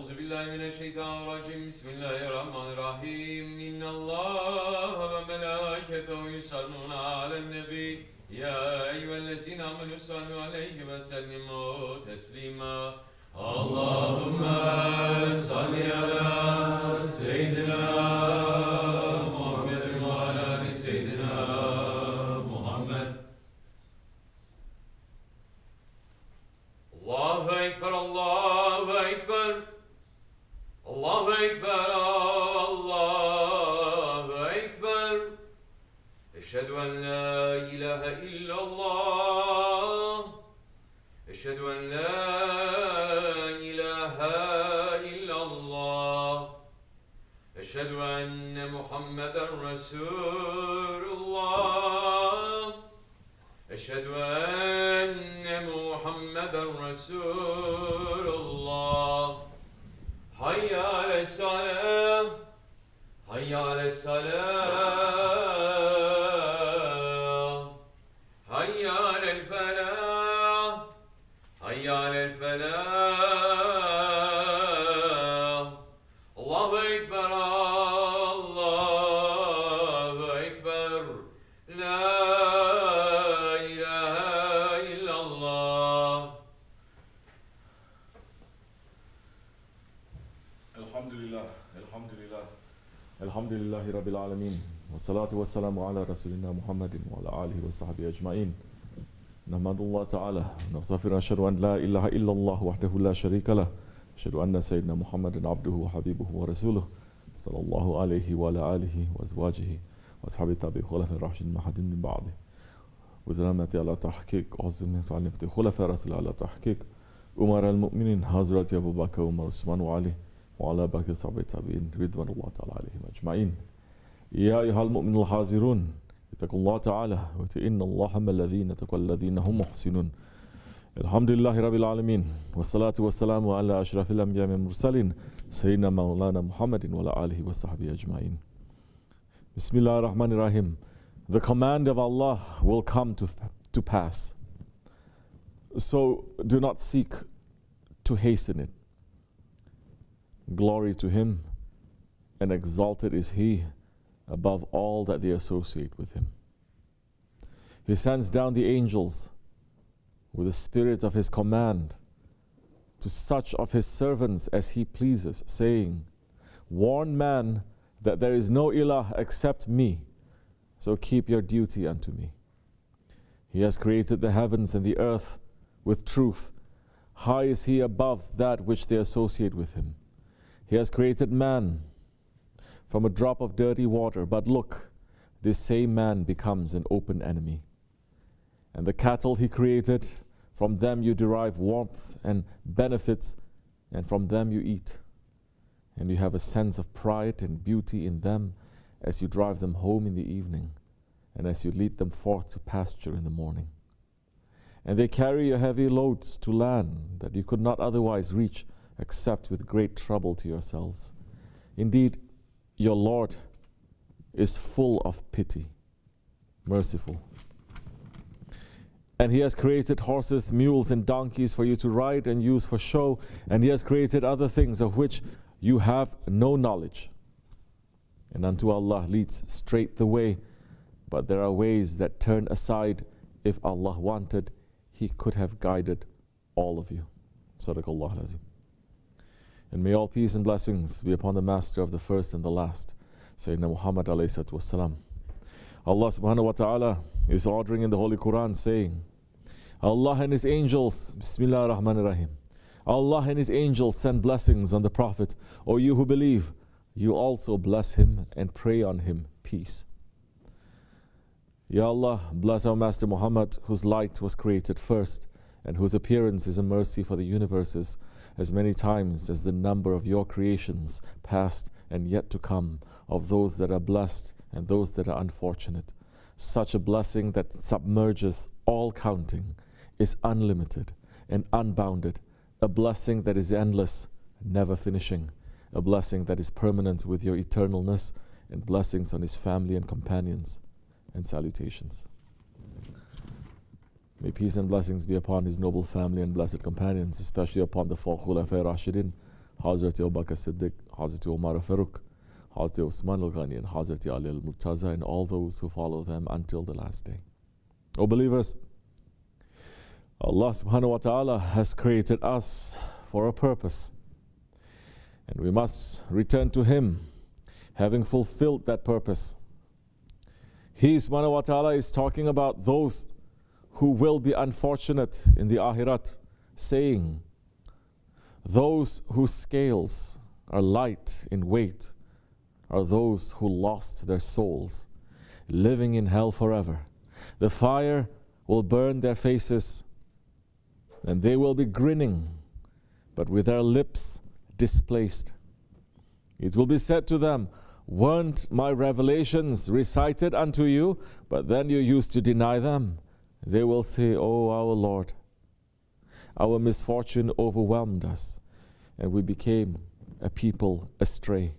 Euzu billahi mineşşeytanirracim. Bismillahirrahmanirrahim. İnnallâhe ve melâiketehu yusallûne alen-nebî. Ya eyyühellezîne âmenû sallu aleyhi ve sellimû teslîmâ. Allahümme salli ala seyyidina Muhammedin ve ala ali seyyidina Muhammed. Allahu Ekber, Allahu Ekber. Allahu Ekber, Allahu Ekber. Eşhedü en la ilahe illallah. Eşhedü en la ilahe illallah. Eşhedü enne Muhammeden Resulullah. Eşhedü enne Muhammeden Resulullah. Hayya ale's-salâh. Hayya ale's-salâh. Hayya alel-felâh. Hayya alel-felâh. Allahu Ekber, Allahu Ekber. La ilahe illallah. Elhamdülillahi Rabbil alemin. Ve salatu ve selamu ala Resulina Muhammedin ve ala alihi ve sahbihi ecmain. Nahmadullah Ta'ala. Nastağfir eşhedü en la ilahe illallah vahdehu la şerike leh. Eşhedü enne seyyidina Muhammedin abduhu ve habibuhu ve resuluh. Sallallahu aleyhi ve ala alihi ve ezvacihi ve ashabi tabi'i khulafa'ir raşidin mahadin min ba'di. Ve selameti ala tahkik. Azim ta'alimti khulafa'ir rasul ala tahkik. Umar el-Mu'minin Hazreti Ebu Bakr, Umar, Osman ve Ali. وعلى باقي الصحابة التابعين رضوان الله تعالى عليهم أجمعين. يا أيها المؤمنون الحاضرون اتقوا الله تعالى وإن الله مع الذين اتقوا الذين هم محسنون. الحمد لله رب العالمين والصلاة والسلام على أشرف الأنبياء والمرسلين سيدنا مولانا محمد وعلى آله وصحبه أجمعين. بسم الله الرحمن الرحيم. The command of Allah will come to pass. So do not seek to hasten it. Glory to Him, and exalted is He above all that they associate with Him. He sends down the angels with the spirit of His command to such of His servants as He pleases, saying, warn man that there is no ilah except me, so keep your duty unto me. He has created the heavens and the earth with truth. High is He above that which they associate with Him. He has created man from a drop of dirty water, but look, this same man becomes an open enemy. And the cattle He created, from them you derive warmth and benefits, and from them you eat. And you have a sense of pride and beauty in them as you drive them home in the evening, and as you lead them forth to pasture in the morning. And they carry your heavy loads to land that you could not otherwise reach, except with great trouble to yourselves. Indeed, your Lord is full of pity, merciful. And He has created horses, mules, and donkeys for you to ride and use for show, and He has created other things of which you have no knowledge. And unto Allah leads straight the way, but there are ways that turn aside. If Allah wanted, He could have guided all of you. Sadaqallahu al-Azim. And may all peace and blessings be upon the Master of the first and the last, Sayyidina Muhammad alayhi salatu wassalam. Allah subhanahu wa ta'ala is ordering in the Holy Quran, saying, Allah and His angels, Bismillah ar-Rahman ar-Rahim. Allah and His angels send blessings on the Prophet. O you who believe, you also bless him and pray on him peace. Ya Allah, bless our Master Muhammad, whose light was created first, and whose appearance is a mercy for the universes, as many times as the number of your creations, past and yet to come, of those that are blessed and those that are unfortunate. Such a blessing that submerges all counting, is unlimited and unbounded, a blessing that is endless, never finishing, a blessing that is permanent with your eternalness, and blessings on His family and companions, and salutations. May peace and blessings be upon His noble family and blessed companions, especially upon the four Khulafa'ir Rashidin, Hazreti Abu Bakr Siddiq, Hazreti Umar Farooq, Hazreti Osmanli Hakkani, and Hazreti Ali al-Murtaza, and all those who follow them until the last day. O believers, Allah subhanahu wa ta'ala has created us for a purpose, and we must return to Him having fulfilled that purpose. He subhanahu wa ta'ala is talking about those who will be unfortunate in the Akhirat, saying, those whose scales are light in weight are those who lost their souls, living in hell forever. The fire will burn their faces, and they will be grinning, but with their lips displaced. It will be said to them, weren't my revelations recited unto you, but then you used to deny them? They will say, oh, our Lord, our misfortune overwhelmed us, and we became a people astray.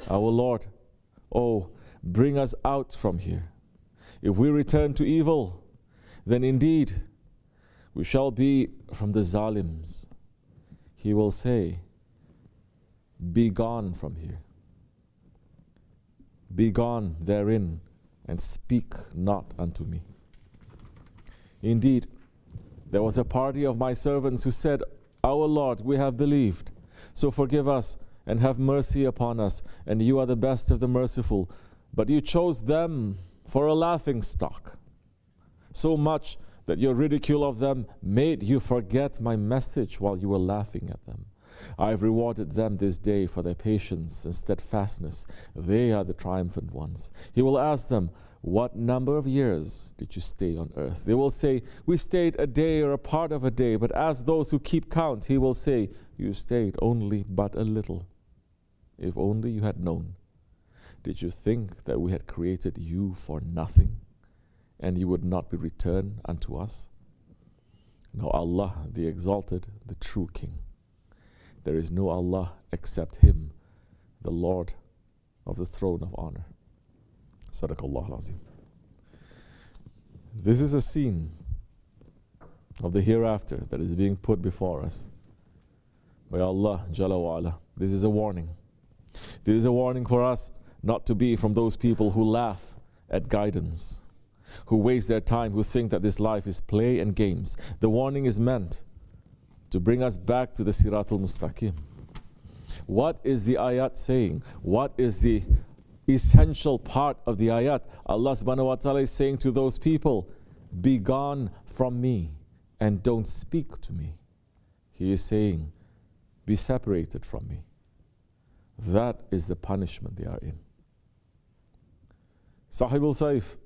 Our Lord, oh, bring us out from here. If we return to evil, then indeed we shall be from the zalims. He will say, be gone from here. Be gone therein, and speak not unto me. Indeed, there was a party of my servants who said, our Lord, we have believed, so forgive us and have mercy upon us, and you are the best of the merciful. But you chose them for a laughing stock, so much that your ridicule of them made you forget my message while you were laughing at them. I have rewarded them this day for their patience and steadfastness. They are the triumphant ones. He will ask them, what number of years did you stay on earth? They will say, we stayed a day or a part of a day. But as those who keep count, he will say, you stayed only but a little. If only you had known. Did you think that we had created you for nothing, and you would not be returned unto us? Now Allah, the Exalted, the True King. There is no Allah except Him, the Lord of the throne of honor. Sadaqallah al-Azim. This is a scene of the hereafter that is being put before us by Allah Jalla wa Ala. This is a warning. This is a warning for us not to be from those people who laugh at guidance, who waste their time, who think that this life is play and games. The warning is meant to bring us back to the Siratul Mustaqim. What is the ayat saying? What is the essential part of the ayat? Allah subhanahu wa ta'ala is saying to those people, be gone from me and don't speak to me. He is saying, be separated from me. That is the punishment they are in. SahibulSaif,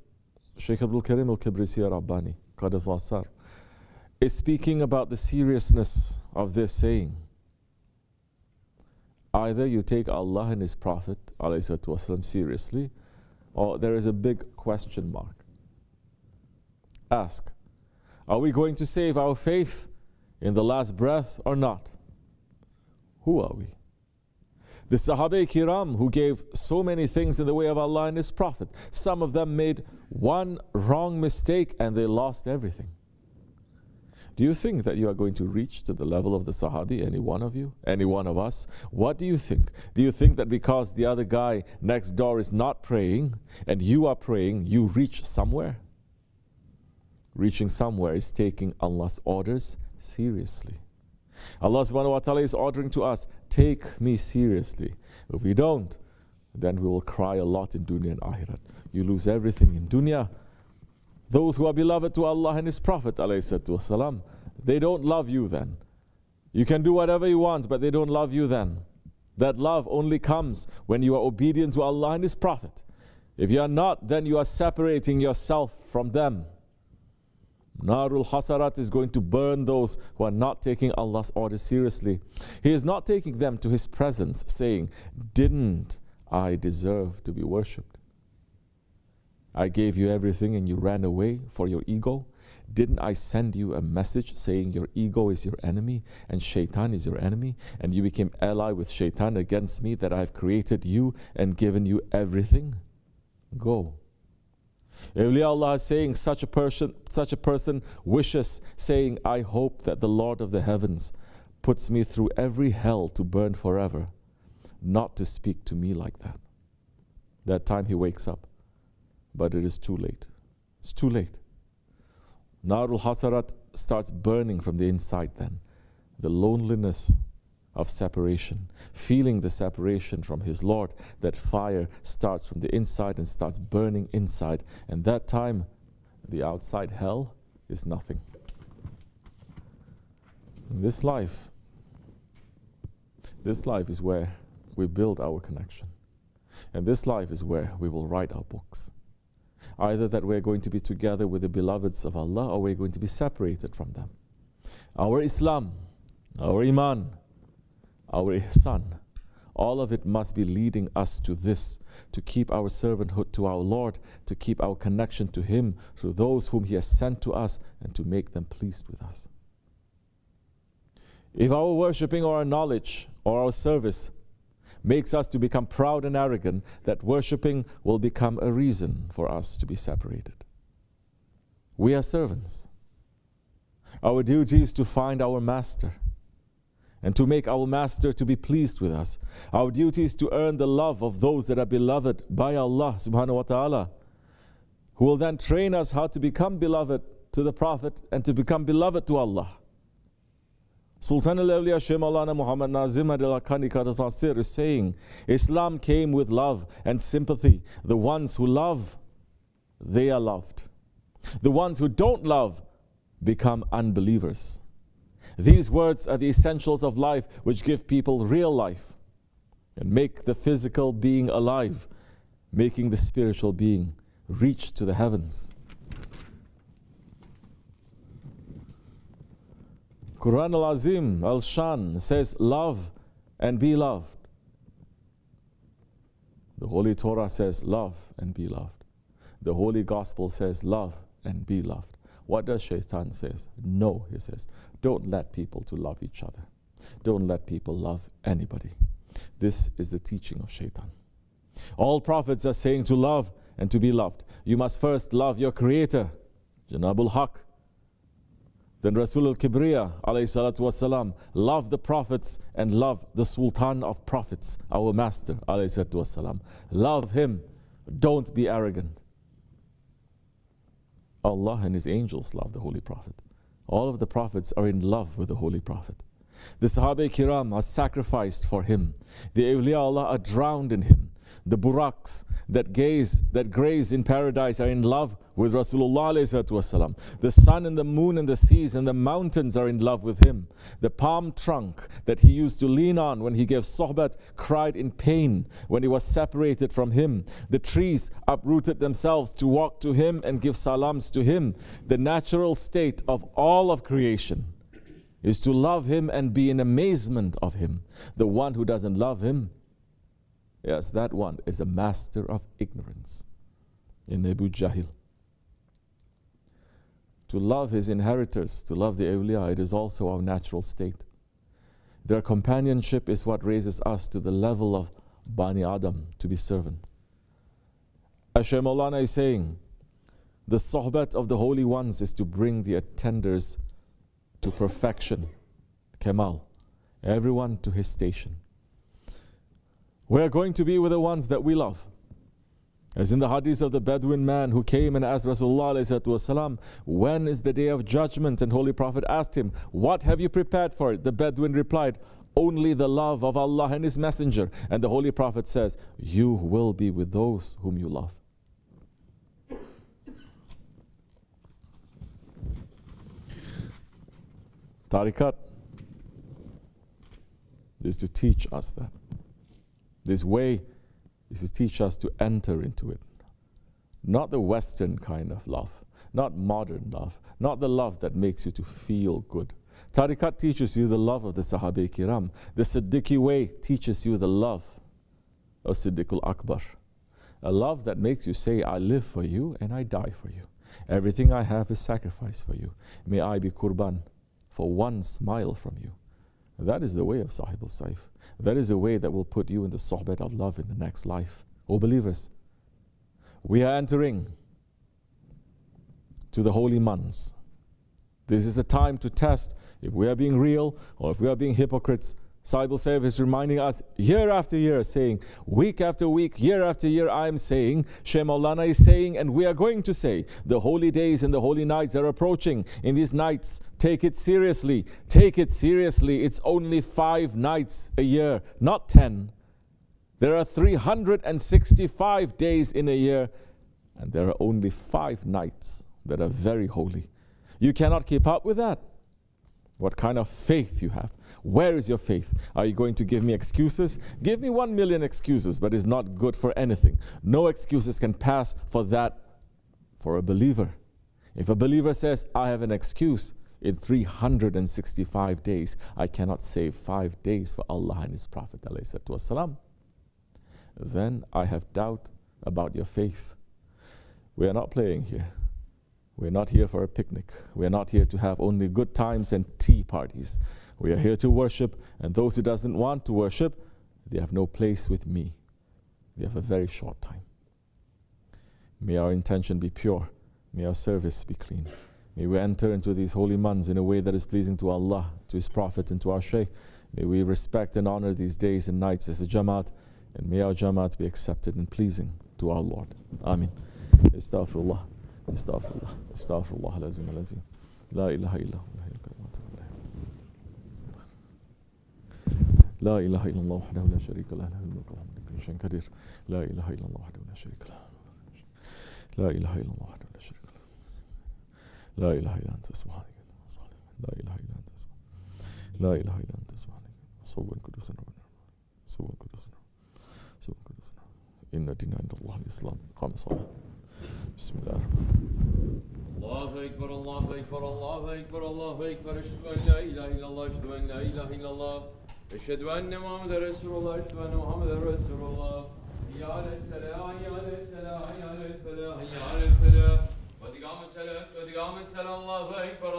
Shaykh Abdulkerim al-Kibrisi Rabbani, Qadasallah Sar, is speaking about the seriousness of this saying. Either you take Allah and His Prophet ﷺ seriously, or there is a big question mark. Ask, are we going to save our faith in the last breath or not? Who are we? The Sahaba Kiram who gave so many things in the way of Allah and His Prophet, some of them made one wrong mistake and they lost everything. Do you think that you are going to reach to the level of the Sahabi, any one of you, any one of us? What do you think? Do you think that because the other guy next door is not praying and you are praying, you reach somewhere? Reaching somewhere is taking Allah's orders seriously. Allah subhanahu wa ta'ala is ordering to us, take me seriously. If we don't, then we will cry a lot in dunya and akhirat. You lose everything in dunya. Those who are beloved to Allah and His Prophet ﷺ, they don't love you then. You can do whatever you want, but they don't love you then. That love only comes when you are obedient to Allah and His Prophet. If you are not, then you are separating yourself from them. Narul Hasarat is going to burn those who are not taking Allah's orders seriously. He is not taking them to His presence, saying, didn't I deserve to be worshipped? I gave you everything and you ran away for your ego. Didn't I send you a message saying your ego is your enemy and shaitan is your enemy, and you became ally with shaitan against me, that I have created you and given you everything? Go. Awliya Allah is saying such a person wishes, saying, I hope that the Lord of the heavens puts me through every hell to burn forever, not to speak to me like that. That time he wakes up, but it is too late. It's too late. Narul Hasarat starts burning from the inside then. The loneliness of separation, feeling the separation from his Lord, that fire starts from the inside and starts burning inside. And that time, the outside hell is nothing. This life is where we build our connection. And this life is where we will write our books. Either that we're going to be together with the beloveds of Allah, or we're going to be separated from them. Our Islam, our Iman, our Ihsan, all of it must be leading us to this, to keep our servanthood to our Lord, to keep our connection to Him through those whom He has sent to us, and to make them pleased with us. If our worshipping or our knowledge or our service makes us to become proud and arrogant, that worshipping will become a reason for us to be separated. We are servants. Our duty is to find our master and to make our master to be pleased with us. Our duty is to earn the love of those that are beloved by Allah subhanahu wa ta'ala, who will then train us how to become beloved to the Prophet and to become beloved to Allah. Sultan al-Awliya Shaykh Maulana Muhammad Nazim Hakkani is saying, Islam came with love and sympathy. The ones who love, they are loved. The ones who don't love become unbelievers. These words are the essentials of life, which give people real life and make the physical being alive, making the spiritual being reach to the heavens. Quran al-Azim al-Shan says, love and be loved. The Holy Torah says, love and be loved. The Holy Gospel says, love and be loved. What does Shaitan say? No, he says, don't let people to love each other. Don't let people love anybody. This is the teaching of Shaitan. All prophets are saying to love and to be loved. You must first love your Creator, Janabul Haq. Then Rasul al-Kibriya, alayhi salatu wasalam, love the prophets and love the Sultan of prophets, our Master, alayhi salatu wasalam. Love him. Don't be arrogant. Allah and His angels love the Holy Prophet. All of the prophets are in love with the Holy Prophet. The Sahaba Kiram are sacrificed for him. The awliya Allah are drowned in him. The buraks that graze in paradise are in love with Rasulullah alayhi salatu wasalam. The sun and the moon and the seas and the mountains are in love with him. The palm trunk that he used to lean on when he gave sohbat cried in pain when he was separated from him. The trees uprooted themselves to walk to him and give salams to him. The natural state of all of creation is to love him and be in amazement of him. The one who doesn't love him, yes, that one is a master of ignorance. In Abu Jahil. To love his inheritors, to love the awliya, it is also our natural state. Their companionship is what raises us to the level of Bani Adam, to be servant. As Shaykh Maulana is saying, the sohbat of the holy ones is to bring the attenders to perfection, Kamal, everyone to his station. We are going to be with the ones that we love. As in the hadith of the Bedouin man who came and asked Rasulullah ﷺ, when is the day of judgment? And Holy Prophet asked him, what have you prepared for it? The Bedouin replied, only the love of Allah and His Messenger. And the Holy Prophet says, you will be with those whom you love. Tariqat is to teach us that. This way is to teach us to enter into it. Not the Western kind of love, not modern love, not the love that makes you to feel good. Tariqat teaches you the love of the Sahaba Kiram. The Siddiqi way teaches you the love of Siddiqul Akbar. A love that makes you say, I live for you and I die for you. Everything I have is sacrifice for you. May I be qurban for one smile from you. That is the way of SahibulSaif. That is the way that will put you in the sohbat of love in the next life. O believers, we are entering to the holy months, This is a time to test if we are being real or if we are being hypocrites. SahibulSaif is reminding us year after year, saying, week after week, year after year, I am saying, Shaykh Maulana is saying, and we are going to say, the holy days and the holy nights are approaching. In these nights, take it seriously. Take it seriously. It's only 5 nights a year, not 10. There are 365 days in a year, and there are only 5 nights that are very holy. You cannot keep up with that. What kind of faith you have? Where is your faith? Are you going to give me excuses? Give me 1 million excuses, but it's not good for anything. No excuses can pass for that for a believer. If a believer says, I have an excuse in 365 days, I cannot save 5 days for Allah and His Prophet ﷺ, then I have doubt about your faith. We are not playing here. We're not here for a picnic. We're not here to have only good times and tea parties. We are here to worship, and those who doesn't want to worship, they have no place with me. They have a very short time. May our intention be pure. May our service be clean. May we enter into these holy months in a way that is pleasing to Allah, to His Prophet, and to our Shaykh. May we respect and honor these days and nights as a Jamaat, and may our Jamaat be accepted and pleasing to our Lord. Ameen. Astaghfirullah. Astaghfirullah. Astaghfirullah. Lazim alazim. La ilaha illallah. لا إله إلا الله وحده لا شريك له له الملك وله كل شيء قدير لا إله إلا الله وحده لا شريك له لا إله إلا الله وحده لا شريك له لا إله إلا أنت سبحانك لا إله إلا أنت سبحانك لا إله إلا أنت سبحانك صوبا قدوسا صوبا قدوسا صوبا قدوسا إن الدين عند الله الإسلام قام صلاة بسم الله الرحمن الرحيم الله أكبر الله أكبر الله أكبر الله أكبر أشهد أن لا إله إلا الله أشهد أن لا إله إلا الله أشهد أن محمد رسول الله أشهد أن محمد رسول الله حي على السلام حي على السلام حي على الفلاح حي على الفلاح قد قام الصلاة قد قامت الصلاة الله أكبر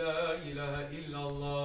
لا إله إلا الله